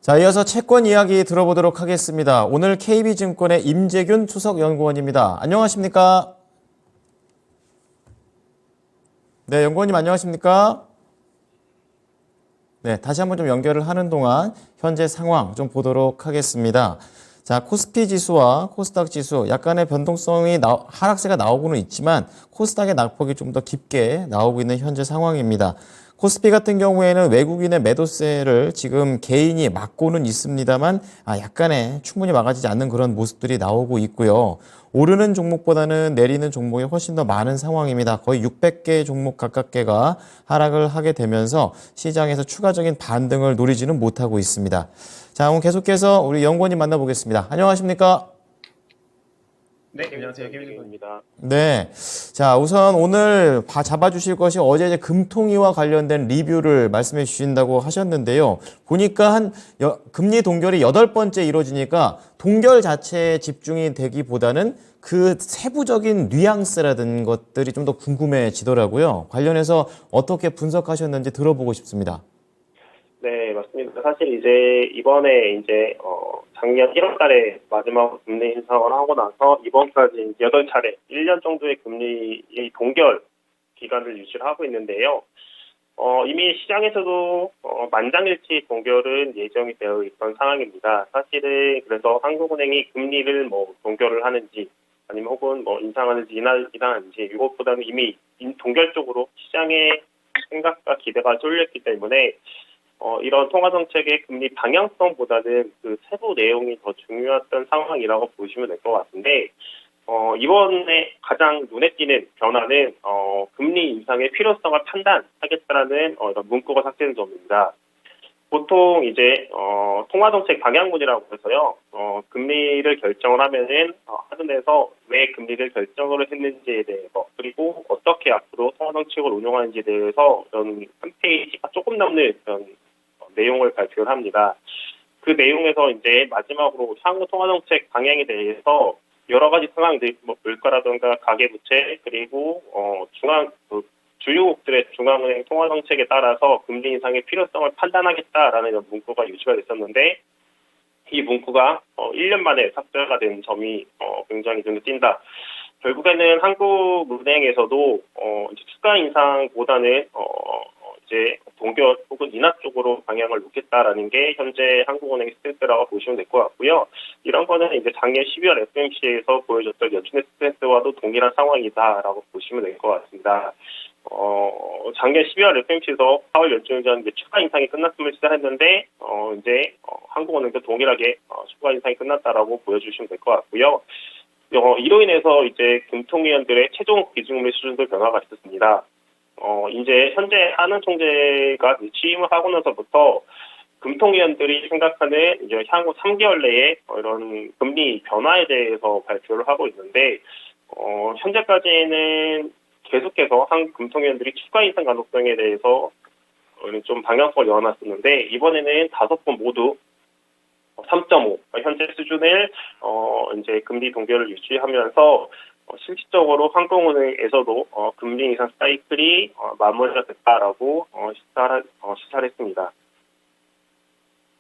자, 이어서 채권 이야기 들어보도록 하겠습니다. 오늘 KB증권의 임재균 수석연구원입니다. 안녕하십니까? 네, 연구원님 안녕하십니까? 네, 다시 한번 좀 연결을 하는 동안 현재 상황 좀 보도록 하겠습니다. 자, 코스피 지수와 코스닥 지수 약간의 변동성이 하락세가 나오고는 있지만 코스닥의 낙폭이 좀 더 깊게 나오고 있는 현재 상황입니다. 코스피 같은 경우에는 외국인의 매도세를 지금 개인이 막고는 있습니다만 약간의 충분히 막아지지 않는 그런 모습들이 나오고 있고요. 오르는 종목보다는 내리는 종목이 훨씬 더 많은 상황입니다. 거의 600개 종목 가깝게가 하락을 하게 되면서 시장에서 추가적인 반등을 노리지는 못하고 있습니다. 자, 오늘 계속해서 우리 연구원님 만나보겠습니다. 안녕하십니까? 네, 안녕하세요. 김일중입니다. 네. 자, 우선 오늘 잡아주실 것이 어제 이제 금통위와 관련된 리뷰를 말씀해 주신다고 하셨는데요. 보니까 금리 동결이 8번째 이루어지니까 동결 자체에 집중이 되기보다는 그 세부적인 뉘앙스라든 것들이 좀 더 궁금해지더라고요. 관련해서 어떻게 분석하셨는지 들어보고 싶습니다. 네, 맞습니다. 사실 이제 이번에 작년 1월 달에 마지막 금리 인상을 하고 나서 이번까지 8차례 1년 정도의 금리 동결 기간을 유지를 하고 있는데요. 이미 시장에서도 만장일치 동결은 예정이 되어 있던 상황입니다. 사실은 그래서 한국은행이 금리를 동결을 하는지 아니면 혹은 인상하는지 인하하는지 이것보다는 이미 동결 쪽으로 시장의 생각과 기대가 쏠렸기 때문에 이런 통화정책의 금리 방향성보다는 그 세부 내용이 더 중요했던 상황이라고 보시면 될 것 같은데, 이번에 가장 눈에 띄는 변화는, 금리 인상의 필요성을 판단하겠다라는 이런 문구가 삭제된 점입니다. 보통 통화정책 방향문이라고 해서요, 금리를 결정을 하면은, 하는데서 왜 금리를 결정을 했는지에 대해서, 그리고 어떻게 앞으로 통화정책을 운용하는지에 대해서 이런 한 페이지가 조금 넘는 이런 내용을 발표를 합니다. 그 내용에서 마지막으로 향후 통화정책 방향에 대해서 여러 가지 상황들, 물가라든가 가계부채, 그리고 주요국들의 중앙은행 통화정책에 따라서 금리 인상의 필요성을 판단하겠다라는 문구가 유치가 됐었는데, 이 문구가 1년 만에 삭제가 된 점이 굉장히 눈에 띈다. 결국에는 한국은행에서도 추가 인상보다는 동결 혹은 인하 쪽으로 방향을 놓겠다라는 게 현재 한국은행의 스탠스라고 보시면 될 것 같고요. 이런 거는 작년 12월 FOMC에서 보여줬던 연준의 스탠스와도 동일한 상황이다라고 보시면 될 것 같습니다. 작년 12월 FOMC에서 파월 연준의장 추가 인상이 끝났음을 시사했는데 한국은행도 동일하게 추가 인상이 끝났다라고 보여주시면 될 것 같고요. 이로 인해서 금통위원들의 최종 기준금리 수준도 변화가 있었습니다. 현재 하는 총재가 취임을 하고 나서부터 금통위원들이 생각하는 향후 3개월 내에 이런 금리 변화에 대해서 발표를 하고 있는데, 현재까지는 계속해서 한국 금통위원들이 추가 인상 가능성에 대해서 좀 방향성을 열어놨었는데, 이번에는 5번 모두 3.5 현재 수준을 금리 동결을 유지하면서 실질적으로 한국은행에서도 금리 인상 사이클이 마무리가 됐다라고 시사를 했습니다.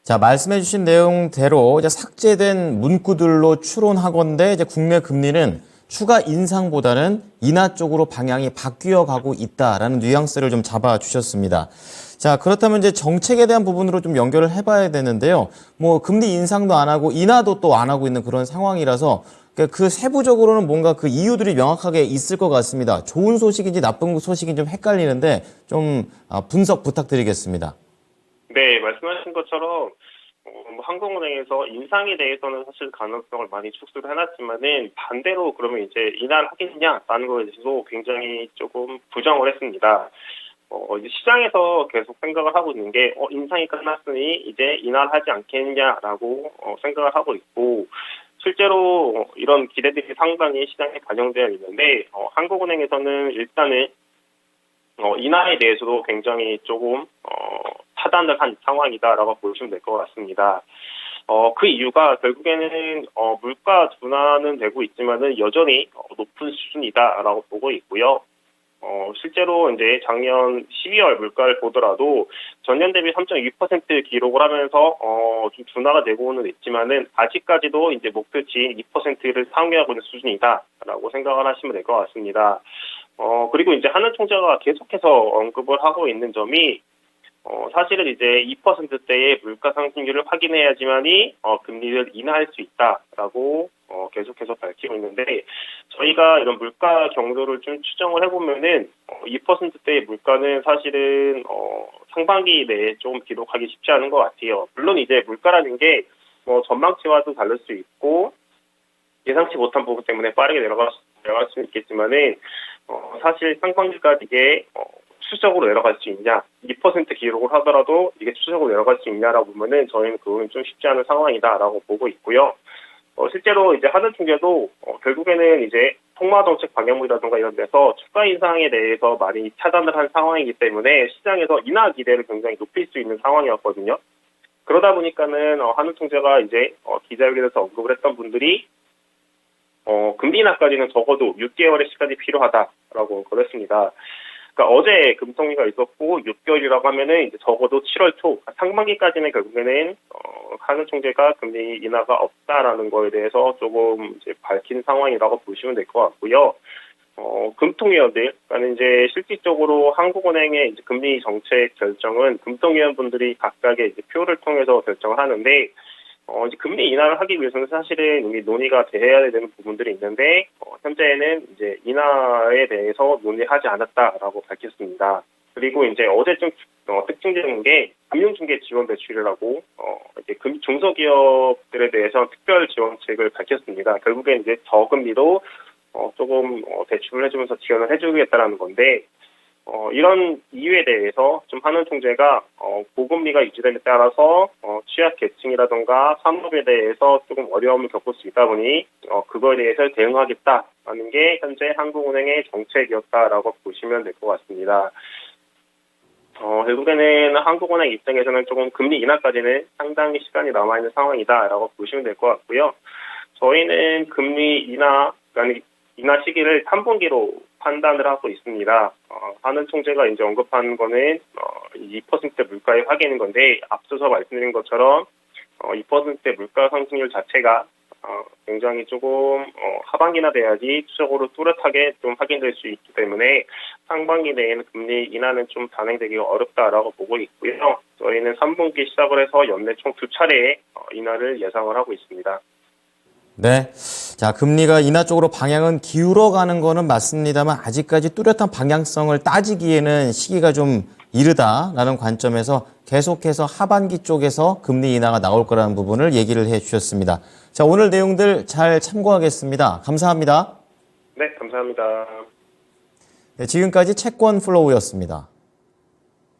자, 말씀해 주신 내용대로 삭제된 문구들로 추론하건대 국내 금리는 추가 인상보다는 인하 쪽으로 방향이 바뀌어 가고 있다라는 뉘앙스를 좀 잡아 주셨습니다. 자, 그렇다면 정책에 대한 부분으로 좀 연결을 해봐야 되는데요. 금리 인상도 안 하고 인하도 또 안 하고 있는 그런 상황이라서 그 세부적으로는 뭔가 그 이유들이 명확하게 있을 것 같습니다. 좋은 소식인지 나쁜 소식인지 좀 헷갈리는데 좀 분석 부탁드리겠습니다. 네, 말씀하신 것처럼 한국은행에서 인상에 대해서는 사실 가능성을 많이 축소를 해놨지만은 반대로 그러면 인하를 하겠냐라는 거에 대해서도 굉장히 조금 부정을 했습니다. 시장에서 계속 생각을 하고 있는 게 인상이 끝났으니 이제 인하를 하지 않겠냐라고 생각을 하고 있고, 실제로 이런 기대들이 상당히 시장에 반영되어 있는데, 한국은행에서는 일단은 인하에 대해서도 굉장히 조금 차단을 한 상황이다라고 보시면 될 것 같습니다. 그 이유가 결국에는 물가 둔화는 되고 있지만은 여전히 높은 수준이다라고 보고 있고요. 실제로 이제 작년 12월 물가를 보더라도 전년 대비 3.2% 기록을 하면서 좀 둔화가 되고는 있지만은 아직까지도 이제 목표치인 2%를 상회하고 있는 수준이다라고 생각을 하시면 될 것 같습니다. 그리고 이제 한은 총재가 계속해서 언급을 하고 있는 점이 사실은 이제 2%대의 물가 상승률을 확인해야지만이 금리를 인하할 수 있다라고 계속해서 밝히고 있는데 저희가 이런 물가 경로를 좀 추정을 해보면은 2%대의 물가는 사실은 상반기 내에 조금 기록하기 쉽지 않은 것 같아요. 물론 이제 물가라는 게 전망치와도 다를 수 있고 예상치 못한 부분 때문에 빠르게 내려갈 수는 있겠지만은 사실 상반기까지 이게 추적으로 내려갈 수 있냐, 2% 기록을 하더라도 이게 추적으로 내려갈 수 있냐라고 보면은 저희는 그건 좀 쉽지 않은 상황이다라고 보고 있고요. 실제로 이제 한은 총재도 결국에는 이제 통화정책 방향이라든가 이런 데서 추가 인상에 대해서 많이 차단을 한 상황이기 때문에 시장에서 인하 기대를 굉장히 높일 수 있는 상황이었거든요. 그러다 보니까는 한은 총재가 이제 기자회견에서 언급을 했던 분들이 금리 인하까지는 적어도 6개월의 시간이 필요하다라고 언급을 했습니다. 그러니까 어제 금통위가 있었고 6개월이라고 하면은 이제 적어도 7월 초 상반기까지는 결국에는 한은 총재가 금리 인하가 없다라는 거에 대해서 조금 이제 밝힌 상황이라고 보시면 될 것 같고요. 금통위원들, 그러니까 이제 실질적으로 한국은행의 이제 금리 정책 결정은 금통위원분들이 각각의 이제 표를 통해서 결정을 하는데. 이제 금리 인하를 하기 위해서는 사실은 이미 논의가 돼야 되는 부분들이 있는데, 현재는 이제 인하에 대해서 논의하지 않았다라고 밝혔습니다. 그리고 이제 어제 좀, 특징적인 게, 금융중개 지원 대출이라고, 이제 중소기업들에 대해서 특별 지원책을 밝혔습니다. 결국엔 이제 저금리로, 조금, 대출을 해주면서 지원을 해주겠다라는 건데, 이런 이유에 대해서 좀 한은 총재가 고금리가 유지됨에 따라서 취약 계층이라든가 산업에 대해서 조금 어려움을 겪을 수 있다 보니 그거에 대해서 대응하겠다라는 게 현재 한국은행의 정책이었다라고 보시면 될 것 같습니다. 결국에는 한국은행 입장에서는 조금 금리 인하까지는 상당히 시간이 남아있는 상황이다라고 보시면 될 것 같고요. 저희는 금리 인하 시기를 3분기로 판단을 하고 있습니다. 한은 총재가 이제 언급한 거는 2% 물가의 확인인 건데 앞서서 말씀드린 것처럼 2% 물가 상승률 자체가 굉장히 조금 하반기나 돼야지 추적으로 뚜렷하게 좀 확인될 수 있기 때문에 상반기 내에는 금리 인하는 좀 단행되기가 어렵다라고 보고 있고요. 저희는 3분기 시작을 해서 연내 총 2차례의 인하를 예상을 하고 있습니다. 네. 자, 금리가 인하 쪽으로 방향은 기울어 가는 거는 맞습니다만 아직까지 뚜렷한 방향성을 따지기에는 시기가 좀 이르다라는 관점에서 계속해서 하반기 쪽에서 금리 인하가 나올 거라는 부분을 얘기를 해 주셨습니다. 자, 오늘 내용들 잘 참고하겠습니다. 감사합니다. 네, 감사합니다. 네, 지금까지 채권 플로우였습니다.